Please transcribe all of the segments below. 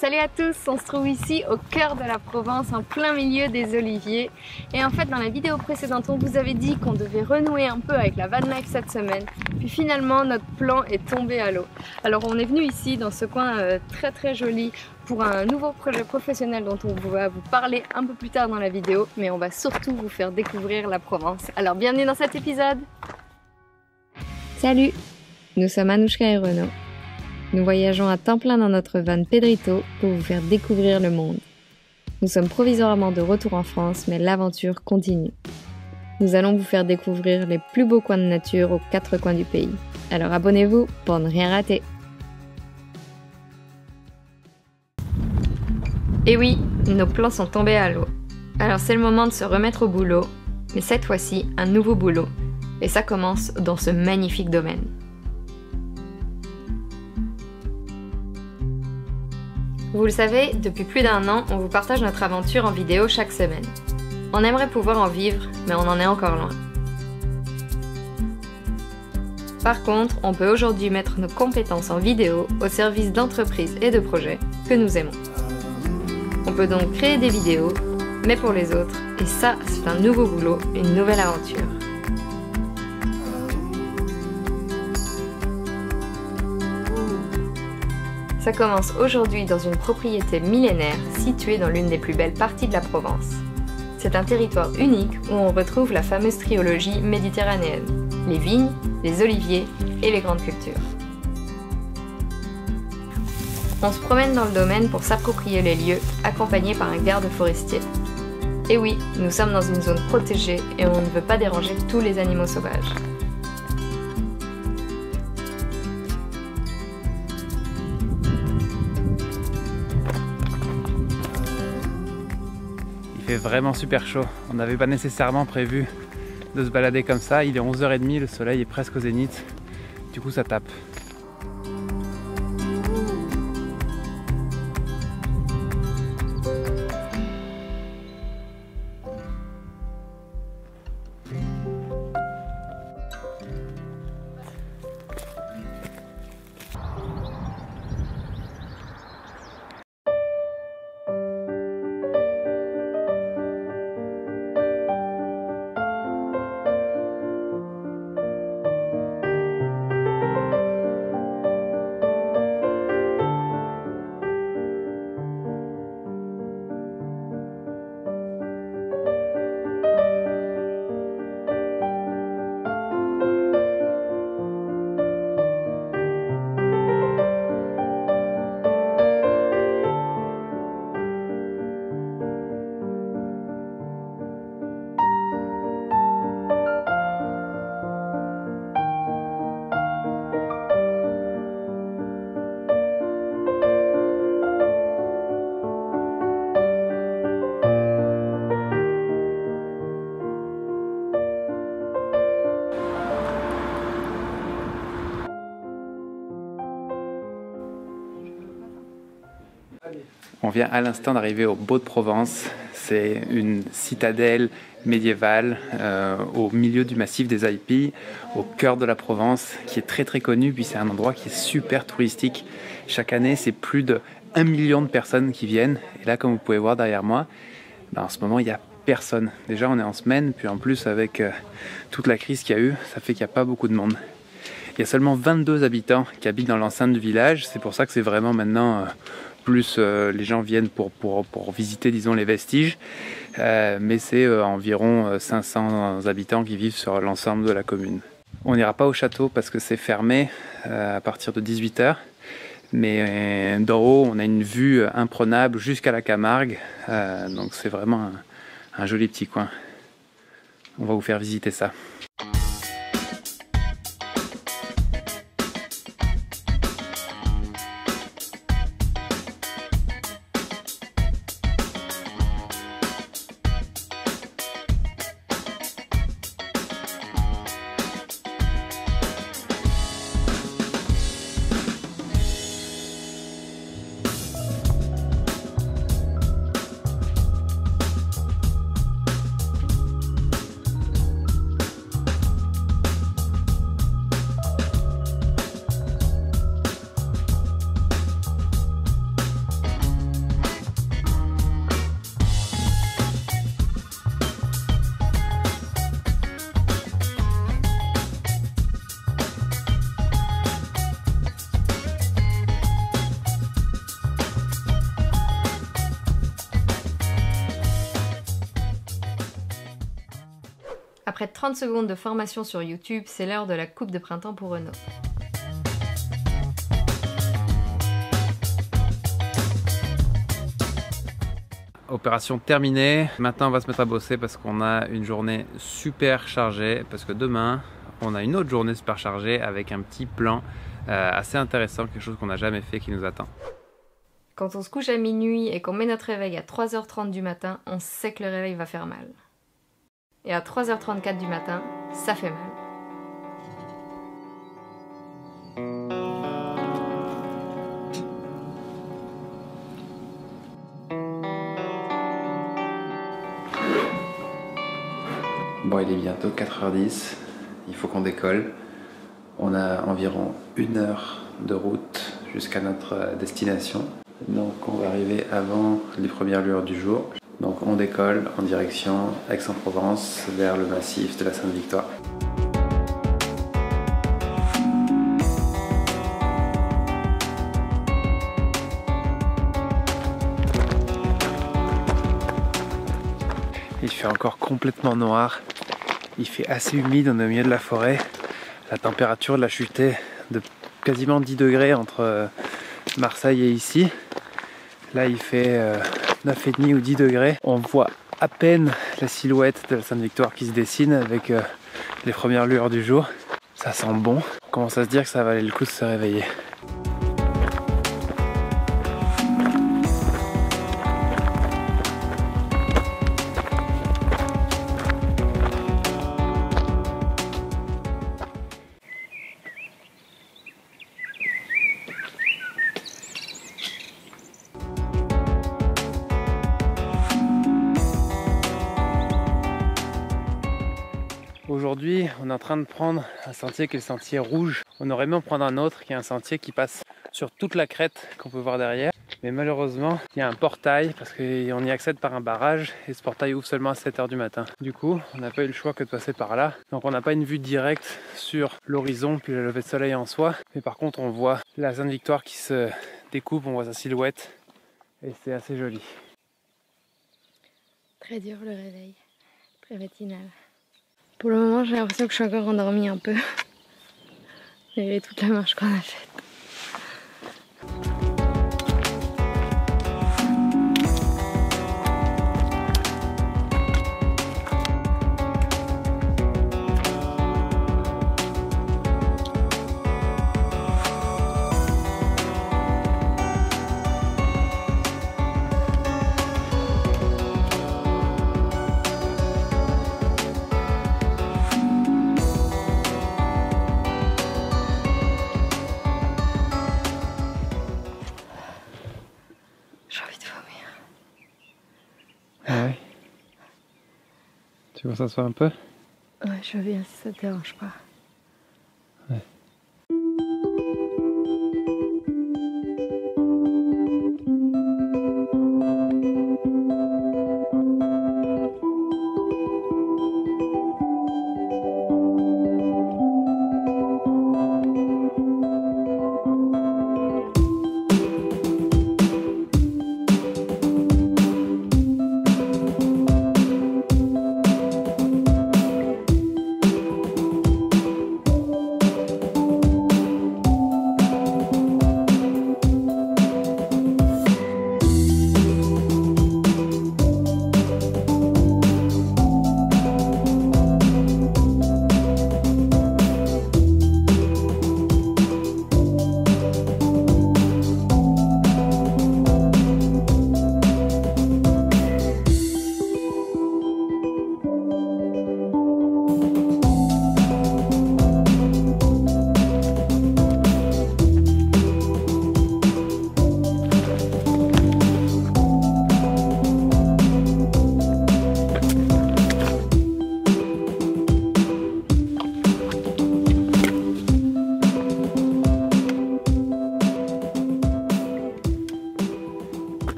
Salut à tous, on se trouve ici au cœur de la Provence, en plein milieu des oliviers. Et en fait, dans la vidéo précédente, on vous avait dit qu'on devait renouer un peu avec la van life cette semaine. Puis finalement, notre plan est tombé à l'eau. Alors on est venu ici, dans ce coin très joli, pour un nouveau projet professionnel dont on va vous parler un peu plus tard dans la vidéo. Mais on va surtout vous faire découvrir la Provence. Alors bienvenue dans cet épisode. Salut, nous sommes Anouchka et Renaud. Nous voyageons à temps plein dans notre van Pedrito pour vous faire découvrir le monde. Nous sommes provisoirement de retour en France, mais l'aventure continue. Nous allons vous faire découvrir les plus beaux coins de nature aux 4 coins du pays. Alors abonnez-vous pour ne rien rater. Et oui, nos plans sont tombés à l'eau. Alors c'est le moment de se remettre au boulot, mais cette fois-ci, un nouveau boulot. Et ça commence dans ce magnifique domaine. Vous le savez, depuis plus d'1 an, on vous partage notre aventure en vidéo chaque semaine. On aimerait pouvoir en vivre, mais on en est encore loin. Par contre, on peut aujourd'hui mettre nos compétences en vidéo au service d'entreprises et de projets que nous aimons. On peut donc créer des vidéos, mais pour les autres, et ça, c'est un nouveau boulot, une nouvelle aventure. Ça commence aujourd'hui dans une propriété millénaire située dans l'une des plus belles parties de la Provence. C'est un territoire unique où on retrouve la fameuse trilogie méditerranéenne, les vignes, les oliviers et les grandes cultures. On se promène dans le domaine pour s'approprier les lieux, accompagné par un garde forestier. Et oui, nous sommes dans une zone protégée et on ne veut pas déranger tous les animaux sauvages. Il fait vraiment super chaud, on n'avait pas nécessairement prévu de se balader comme ça, il est 11h30, le soleil est presque au zénith, du coup ça tape. On vient à l'instant d'arriver au Baux de Provence. C'est une citadelle médiévale au milieu du massif des Alpilles, au cœur de la Provence, qui est très connue, puis c'est un endroit qui est super touristique. Chaque année, c'est plus de 1 million de personnes qui viennent. Et là, comme vous pouvez voir derrière moi, en ce moment, il n'y a personne. Déjà, on est en semaine, puis en plus, avec toute la crise qu'il y a eu, ça fait qu'il n'y a pas beaucoup de monde. Il y a seulement 22 habitants qui habitent dans l'enceinte du village. C'est pour ça que c'est vraiment maintenant... plus les gens viennent pour visiter, disons, les vestiges, mais c'est environ 500 habitants qui vivent sur l'ensemble de la commune. On n'ira pas au château parce que c'est fermé à partir de 18h, mais d'en haut on a une vue imprenable jusqu'à la Camargue, donc c'est vraiment un joli petit coin. On va vous faire visiter ça. Après 30 secondes de formation sur YouTube, c'est l'heure de la coupe de printemps pour Renaud. Opération terminée. Maintenant on va se mettre à bosser parce qu'on a une journée super chargée. Parce que demain on a une autre journée super chargée avec un petit plan assez intéressant, quelque chose qu'on n'a jamais fait qui nous attend. Quand on se couche à minuit et qu'on met notre réveil à 3h30 du matin, on sait que le réveil va faire mal. Et à 3h34 du matin, ça fait mal. Bon, il est bientôt 4h10, il faut qu'on décolle. On a environ 1 heure de route jusqu'à notre destination. Donc on va arriver avant les premières lueurs du jour. Donc on décolle en direction Aix-en-Provence vers le massif de la Sainte-Victoire. Il fait encore complètement noir. Il fait assez humide, on est au milieu de la forêt. La température de la chuté de quasiment 10 degrés entre Marseille et ici. Là il fait 9,5 ou 10 degrés. On voit à peine la silhouette de la Sainte-Victoire qui se dessine avec les premières lueurs du jour. Ça sent bon. On commence à se dire que ça valait le coup de se réveiller. Aujourd'hui, on est en train de prendre un sentier qui est le sentier rouge. On aurait aimé en prendre un autre qui est un sentier qui passe sur toute la crête qu'on peut voir derrière. Mais malheureusement, il y a un portail parce qu'on y accède par un barrage et ce portail ouvre seulement à 7h du matin. Du coup, on n'a pas eu le choix que de passer par là. Donc on n'a pas une vue directe sur l'horizon puis le lever de soleil en soi. Mais par contre, on voit la Sainte-Victoire qui se découpe, on voit sa silhouette et c'est assez joli. Très dur le réveil, très matinal. Pour le moment, j'ai l'impression que je suis encore endormie un peu. Et toute la marche qu'on a faite. Ouais. Tu veux s'asseoir un peu? Ouais, je veux bien si ça te dérange pas. Ouais.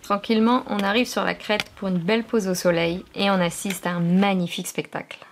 Tranquillement, on arrive sur la crête pour une belle pause au soleil et on assiste à un magnifique spectacle.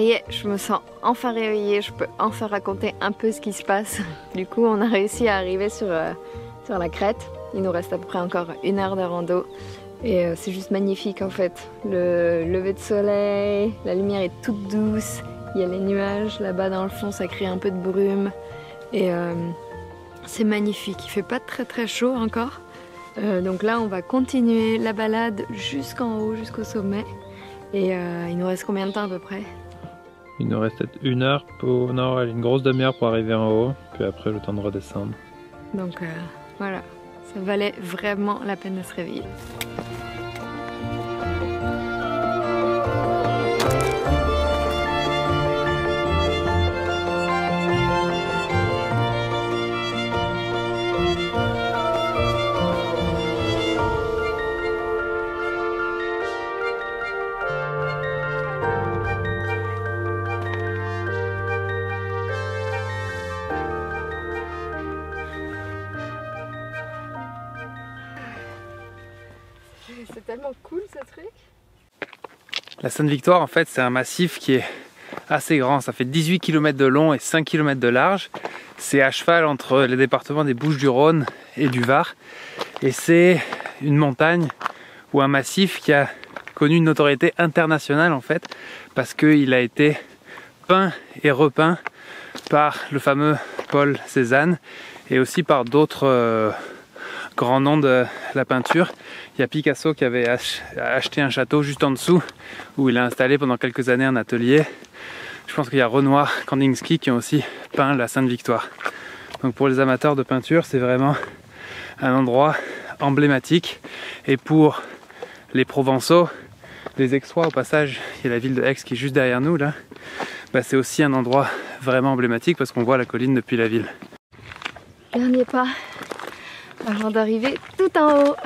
y est, je me sens enfin réveillée, je peux enfin raconter un peu ce qui se passe. Du coup, on a réussi à arriver sur la crête. Il nous reste à peu près encore 1 heure de rando. Et c'est juste magnifique en fait. Le lever de soleil, la lumière est toute douce. Il y a les nuages là-bas dans le fond, ça crée un peu de brume. Et c'est magnifique. Il fait pas très chaud encore. Donc là, on va continuer la balade jusqu'en haut, jusqu'au sommet. Et il nous reste combien de temps à peu près? Il nous reste peut-être 1 heure, non, une grosse demi-heure pour arriver en haut, puis après le temps de redescendre. Donc voilà, ça valait vraiment la peine de se réveiller. C'est tellement cool ce truc. La Sainte-Victoire, en fait, c'est un massif qui est assez grand. Ça fait 18 km de long et 5 km de large. C'est à cheval entre les départements des Bouches-du-Rhône et du Var. Et c'est une montagne ou un massif qui a connu une notoriété internationale, en fait, parce qu'il a été peint et repeint par le fameux Paul Cézanne et aussi par d'autres grands noms de la peinture. Il y a Picasso qui avait acheté un château juste en dessous où il a installé pendant quelques années un atelier. Je pense qu'il y a Renoir, Kandinsky qui ont aussi peint la Sainte-Victoire. Donc pour les amateurs de peinture, c'est vraiment un endroit emblématique. Et pour les Provençaux, les Aixois au passage, il y a la ville de Aix qui est juste derrière nous là. Bah, c'est aussi un endroit vraiment emblématique parce qu'on voit la colline depuis la ville. Dernier pas avant d'arriver tout en haut.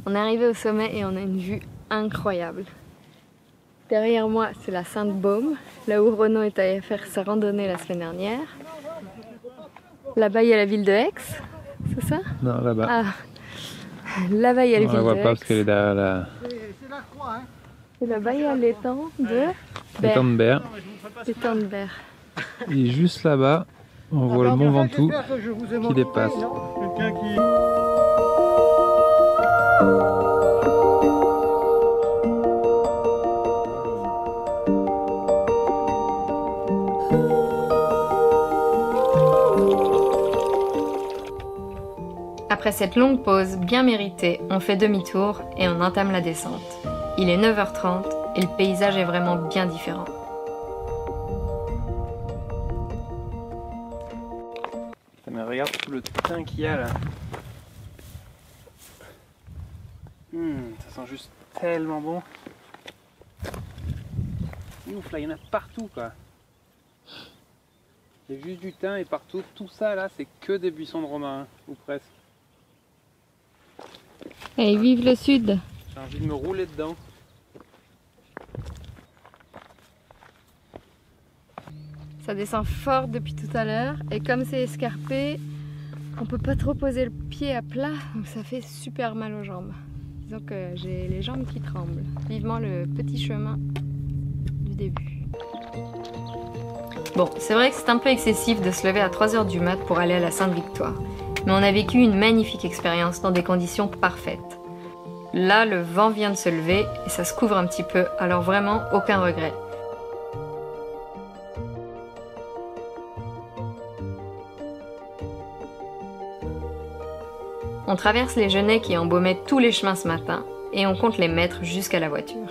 On est arrivé au sommet et on a une vue incroyable. Derrière moi, c'est la Sainte-Baume, là où Renaud est allé faire sa randonnée la semaine dernière. Là-bas, il y a la ville de Aix, c'est ça? Non, là-bas. Ah, là-bas, il y a la ville de Aix. On la voit pas parce qu'elle est derrière la... Et là-bas, il y a l'étang de L'étang de Berre. L'étang de Berre. Et juste là-bas, on voit le mont Ventoux qui dépasse. Après cette longue pause bien méritée, on fait demi-tour et on entame la descente. Il est 9h30 et le paysage est vraiment bien différent. Mais regarde tout le thym qu'il y a là. Ça sent juste tellement bon. Ouf, là il y en a partout quoi. Il y a juste du thym et partout, tout ça là c'est que des buissons de romarin, ou presque. Et vive le sud! J'ai envie de me rouler dedans. Ça descend fort depuis tout à l'heure et comme c'est escarpé, on peut pas trop poser le pied à plat, donc ça fait super mal aux jambes. Disons que j'ai les jambes qui tremblent. Vivement le petit chemin du début. Bon, c'est vrai que c'est un peu excessif de se lever à 3h du mat pour aller à la Sainte-Victoire. Mais on a vécu une magnifique expérience dans des conditions parfaites. Là, le vent vient de se lever et ça se couvre un petit peu, alors vraiment aucun regret. On traverse les genêts qui embaumaient tous les chemins ce matin et on compte les mettre jusqu'à la voiture.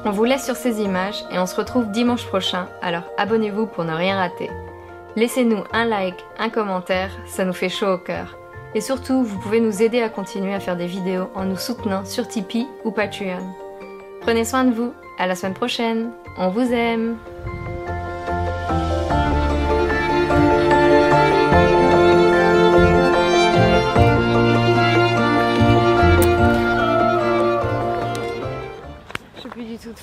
On vous laisse sur ces images et on se retrouve dimanche prochain, alors abonnez-vous pour ne rien rater. Laissez-nous un like, un commentaire, ça nous fait chaud au cœur. Et surtout, vous pouvez nous aider à continuer à faire des vidéos en nous soutenant sur Tipeee ou Patreon. Prenez soin de vous, à la semaine prochaine, on vous aime!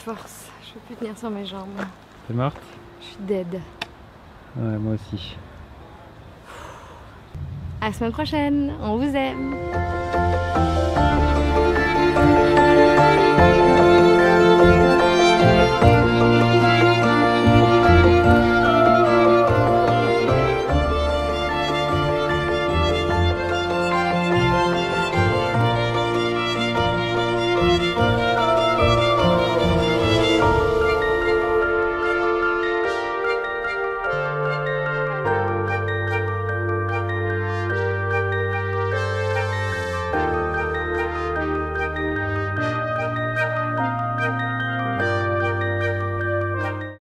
force. Je peux plus tenir sur mes jambes. T'es morte? Je suis dead. Ouais, moi aussi. À la semaine prochaine, on vous aime.